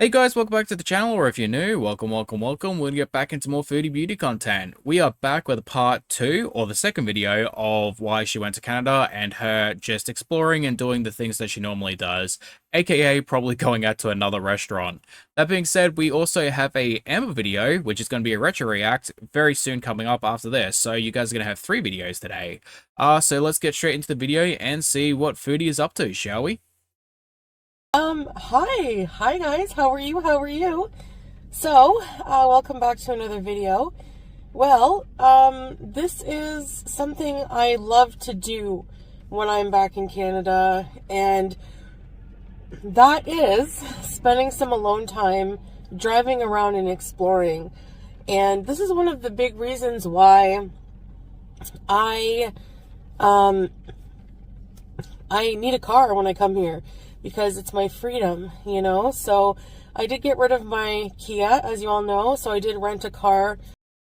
Hey guys, welcome back to the channel, or if you're new, welcome. We'll get back into more foodie beauty content. We are back with part 2, or the second video, of why she went to Canada and her just exploring and doing the things that she normally does, aka probably going out to another restaurant. That being said, we also have a Amber video, which is going to be a retro react, very soon coming up after this, so you guys are going to have 3 videos today. So let's get straight into the video and see what Foodie is up to, shall we? Hi guys, how are you? So, welcome back to another video. Well, this is something I love to do when I'm back in Canada, and that is spending some alone time driving around and exploring. And this is one of the big reasons why I need a car when I come here, because it's my freedom, you know? So I did get rid of my Kia, as you all know, so I did rent a car.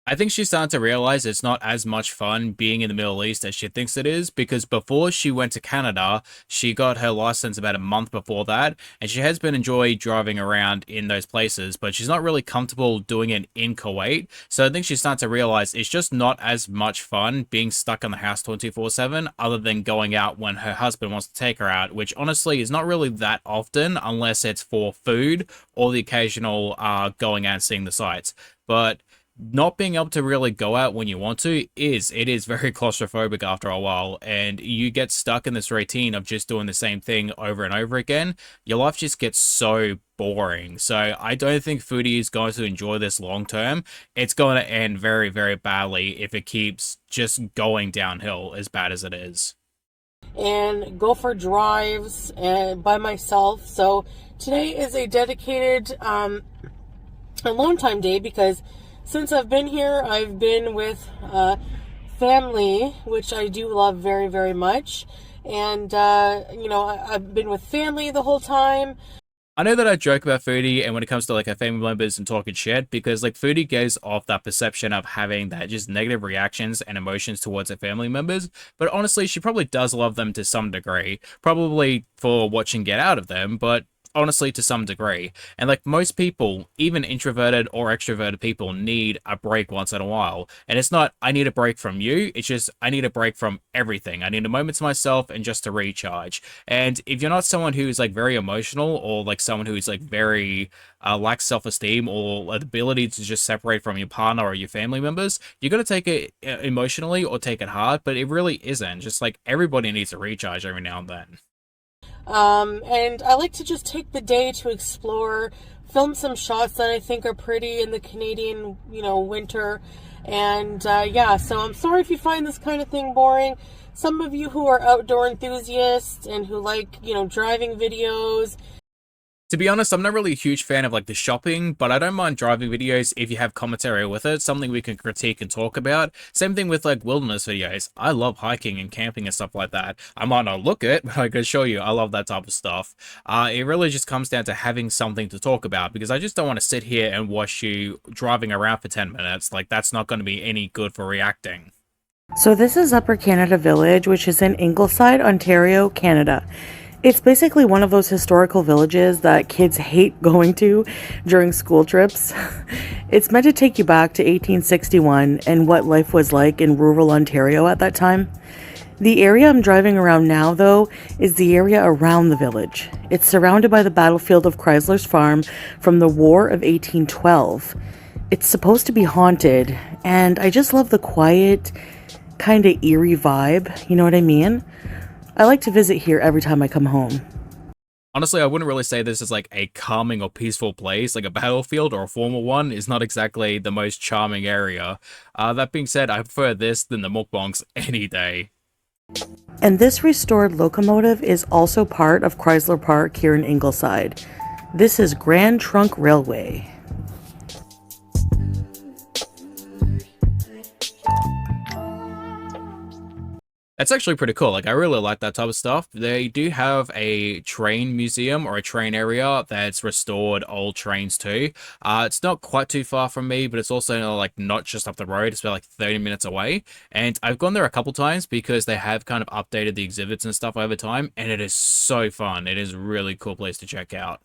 I think she's starting to realize it's not as much fun being in the Middle East as she thinks it is, because before she went to Canada, she got her license about a month before that, and she has been enjoying driving around in those places, but she's not really comfortable doing it in Kuwait. So I think she's starting to realize it's just not as much fun being stuck in the house 24/7, other than going out when her husband wants to take her out, which honestly is not really that often unless it's for food or the occasional going out and seeing the sights. But not being able to really go out when you want to it is very claustrophobic after a while, and you get stuck in this routine of just doing the same thing over and over again. Your life just gets so boring. So I don't think Foodie is going to enjoy this long term. It's going to end very, very badly if it keeps just going downhill as bad as it is. And go for drives by myself. So today is a dedicated alone time day, because since I've been here, I've been with family, which I do love very, very much. And, I've been with family the whole time. I know that I joke about Foodie and when it comes to like her family members and talking shit, because like Foodie goes off that perception of having that just negative reactions and emotions towards her family members, but honestly she probably does love them to some degree, probably for what she can get out of them, but honestly to some degree. And like most people, even introverted or extroverted people, need a break once in a while. And it's not I need a break from you, it's just I need a break from everything. I need a moment to myself and just to recharge. And if you're not someone who's like very emotional, or like someone who's like very lacks self-esteem or the ability to just separate from your partner or your family members, you're going to take it emotionally or take it hard, but it really isn't. Just like everybody needs a recharge every now and then. And I like to just take the day to explore, film some shots that I think are pretty in the Canadian, winter. And yeah, so I'm sorry if you find this kind of thing boring. Some of you who are outdoor enthusiasts and who like, driving videos. To be honest, I'm not really a huge fan of like the shopping, but I don't mind driving videos if you have commentary with it, something we can critique and talk about. Same thing with like wilderness videos. I love hiking and camping and stuff like that. I might not look it, but I can show you I love that type of stuff. It really just comes down to having something to talk about, because I just don't want to sit here and watch you driving around for 10 minutes. Like that's not going to be any good for reacting. So this is Upper Canada Village, which is in Ingleside, Ontario, Canada. It's basically one of those historical villages that kids hate going to during school trips. It's meant to take you back to 1861 and what life was like in rural Ontario at that time. The area I'm driving around now, though, is the area around the village. It's surrounded by the battlefield of Chrysler's Farm from the War of 1812. It's supposed to be haunted, and I just love the quiet, kind of eerie vibe, you know what I mean? I like to visit here every time I come home. Honestly, I wouldn't really say this is like a calming or peaceful place. Like a battlefield or a formal one is not exactly the most charming area. That being said, I prefer this than the mukbangs any day. And this restored locomotive is also part of Chrysler Park here in Ingleside. This is Grand Trunk Railway. That's actually pretty cool. Like, I really like that type of stuff. They do have a train museum or a train area that's restored old trains too. It's not quite too far from me, but it's also like not just up the road. It's about like 30 minutes away. And I've gone there a couple times because they have kind of updated the exhibits and stuff over time. And it is so fun. It is a really cool place to check out.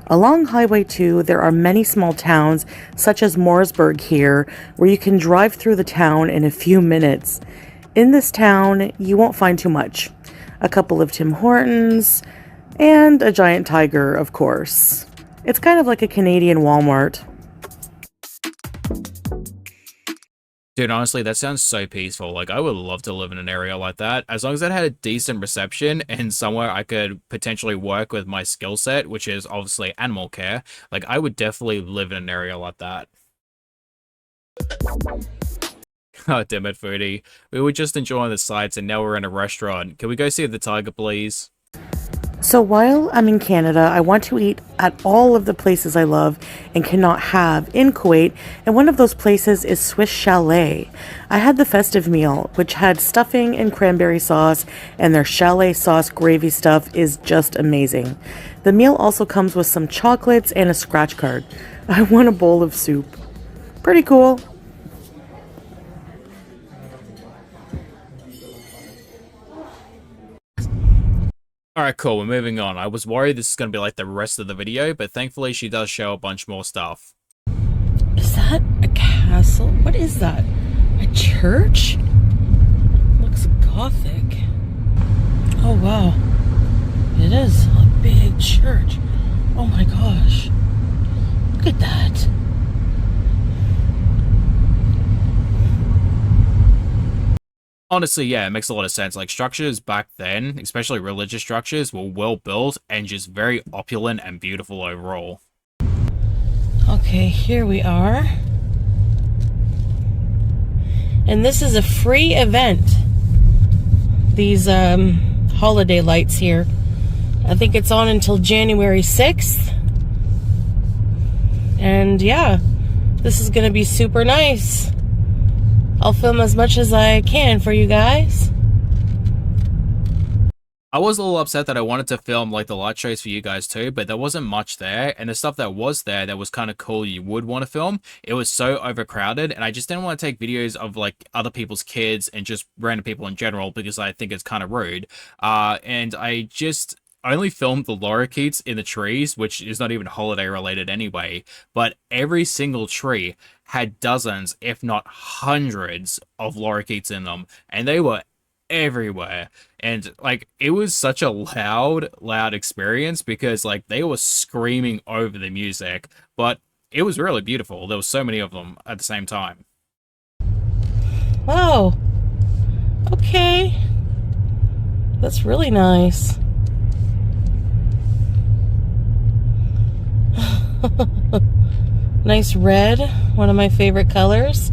Along Highway 2, there are many small towns, such as Mooresburg here, where you can drive through the town in a few minutes. In this town, you won't find too much. A couple of Tim Hortons, and a giant tiger, of course. It's kind of like a Canadian Walmart. Dude, honestly, that sounds so peaceful. Like, I would love to live in an area like that. As long as it had a decent reception and somewhere I could potentially work with my skill set, which is obviously animal care, like, I would definitely live in an area like that. God damn it, Foodie. We were just enjoying the sights and now we're in a restaurant. Can we go see the tiger, please? So while I'm in Canada, I want to eat at all of the places I love and cannot have in Kuwait, and one of those places is Swiss Chalet. I had the festive meal, which had stuffing and cranberry sauce, and their chalet sauce gravy stuff is just amazing. The meal also comes with some chocolates and a scratch card. I won a bowl of soup. Pretty cool. Alright, cool, we're moving on. I was worried this is going to be like the rest of the video, but thankfully she does show a bunch more stuff. Is that a castle? What is that? A church? Looks gothic. Oh wow. It is a big church. Oh my gosh. Look at that. Honestly, yeah, it makes a lot of sense. Like, structures back then, especially religious structures, were well built and just very opulent and beautiful overall. Okay, here we are. And this is a free event. These holiday lights here. I think it's on until January 6th. And yeah, this is gonna be super nice. I'll film as much as I can for you guys. I was a little upset that I wanted to film like the light shows for you guys too, but there wasn't much there, and the stuff that was there that was kind of cool you would want to film, it was so overcrowded, and I just didn't want to take videos of like other people's kids and just random people in general because I think it's kind of rude. And I just only filmed the lorikeets in the trees, which is not even holiday related anyway, but every single tree had dozens, if not hundreds, of lorikeets in them, and they were everywhere. And like, it was such a loud experience because like they were screaming over the music, but it was really beautiful. There was so many of them at the same time. Wow. Okay. That's really nice. Nice red, one of my favorite colors.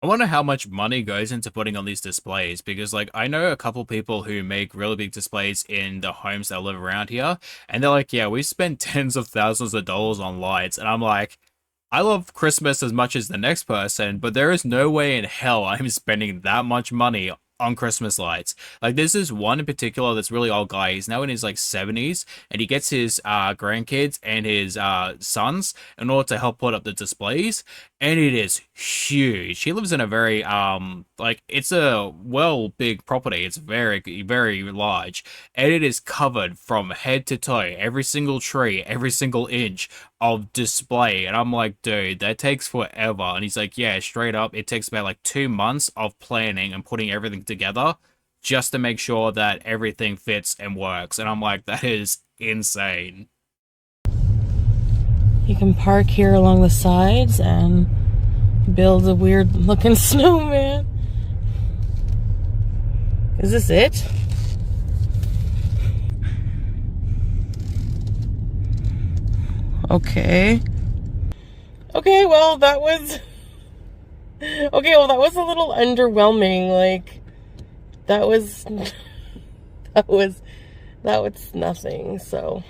I wonder how much money goes into putting on these displays because, like, I know a couple people who make really big displays in the homes that live around here, and they're like, yeah, we spend tens of thousands of dollars on lights, and I'm like, I love Christmas as much as the next person, but there is no way in hell I'm spending that much money on Christmas lights. Like, there's this one in particular that's really old guy. He's now in his like 70s, and he gets his grandkids and his sons in order to help put up the displays, and it is huge. He lives in a very like, it's a big property. It's very large, and it is covered from head to toe, every single tree, every single inch of display. And I'm like, dude, that takes forever. And he's like, yeah, straight up, it takes about like 2 months of planning and putting everything together just to make sure that everything fits and works. And I'm like, that is insane. You can park here along the sides and build a weird looking snowman. Is this it? Okay. Okay, well, that was... Okay, well, that was a little underwhelming. Like, that was... that was nothing, so...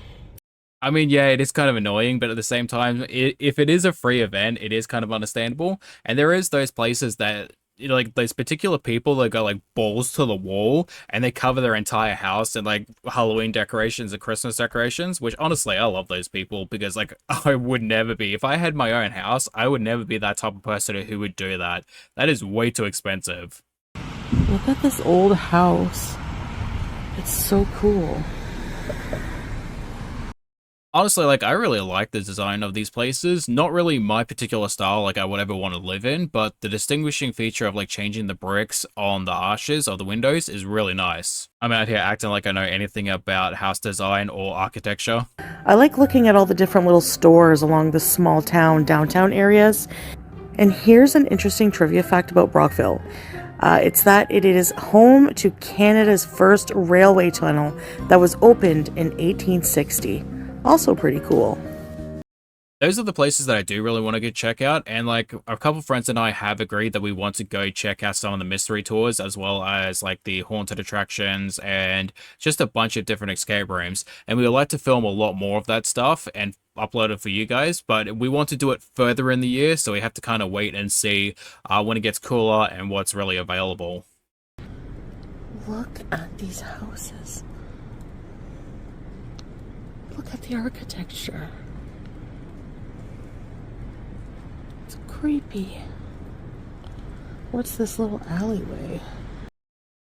I mean, yeah, it is kind of annoying, but at the same time, if it is a free event, it is kind of understandable. And there is those places that, you know, like those particular people that go like balls to the wall and they cover their entire house in like Halloween decorations and Christmas decorations, which honestly, I love those people because like I would never be, if I had my own house, I would never be that type of person who would do that. That is way too expensive. Look at this old house. It's so cool. Honestly, like, I really like the design of these places. Not really my particular style, like I would ever want to live in, but the distinguishing feature of, like, changing the bricks on the arches of the windows is really nice. I'm out here acting like I know anything about house design or architecture. I like looking at all the different little stores along the small town downtown areas. And here's an interesting trivia fact about Brockville. It's that it is home to Canada's first railway tunnel that was opened in 1860. Also pretty cool. Those are the places that I do really want to go check out, and like a couple friends and I have agreed that we want to go check out some of the mystery tours as well as like the haunted attractions and just a bunch of different escape rooms. And we would like to film a lot more of that stuff and upload it for you guys, but we want to do it further in the year, so we have to kind of wait and see when it gets cooler and what's really available. Look at these houses. Look at the architecture. It's creepy. What's this little alleyway?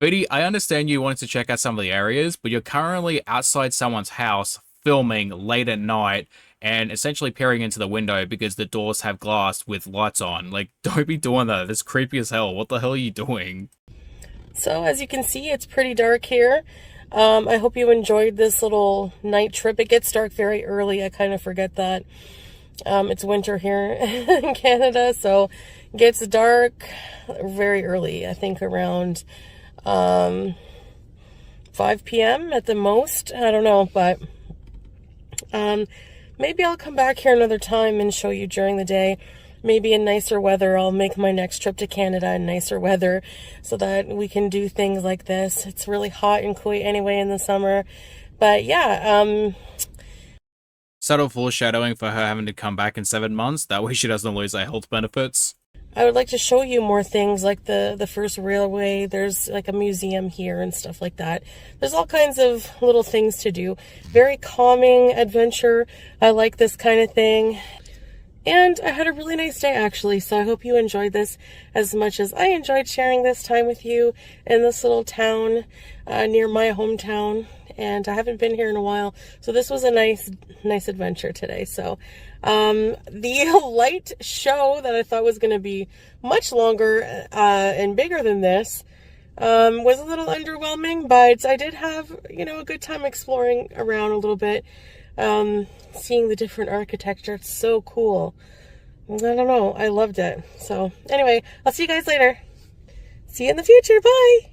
Foodie, I understand you wanted to check out some of the areas, but you're currently outside someone's house filming late at night and essentially peering into the window because the doors have glass with lights on. Like, don't be doing that. That's creepy as hell. What the hell are you doing? So as you can see, it's pretty dark here. I hope you enjoyed this little night trip. It gets dark very early. I kind of forget that. It's winter here in Canada, so it gets dark very early. I think around 5 p.m. at the most. I don't know, but maybe I'll come back here another time and show you during the day. Maybe in nicer weather. I'll make my next trip to Canada in nicer weather so that we can do things like this. It's really hot and cool anyway in the summer. But yeah, Subtle foreshadowing for her having to come back in 7 months. That way she doesn't lose her health benefits. I would like to show you more things like the first railway. There's like a museum here and stuff like that. There's all kinds of little things to do. Very calming adventure. I like this kind of thing. And I had a really nice day actually, so I hope you enjoyed this as much as I enjoyed sharing this time with you in this little town near my hometown. And I haven't been here in a while, so this was a nice adventure today. So the light show that I thought was going to be much longer and bigger than this was a little underwhelming, but I did have, you know, a good time exploring around a little bit. Seeing the different architecture. It's so cool. I don't know. I loved it. So anyway, I'll see you guys later. See you in the future. Bye.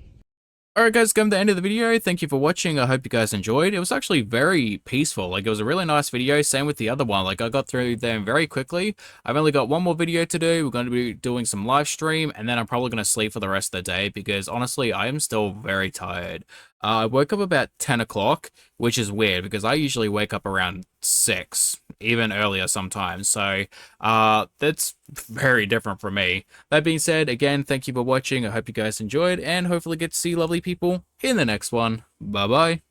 Alright guys, come to the end of the video. Thank you for watching. I hope you guys enjoyed. It was actually very peaceful. Like, it was a really nice video. Same with the other one. Like, I got through them very quickly. I've only got one more video to do. We're going to be doing some live stream, and then I'm probably going to sleep for the rest of the day because honestly, I am still very tired. I woke up about 10 o'clock, which is weird because I usually wake up around 6, even earlier sometimes. So, that's very different from me. That being said, again, thank you for watching. I hope you guys enjoyed and hopefully get to see lovely people in the next one. Bye bye.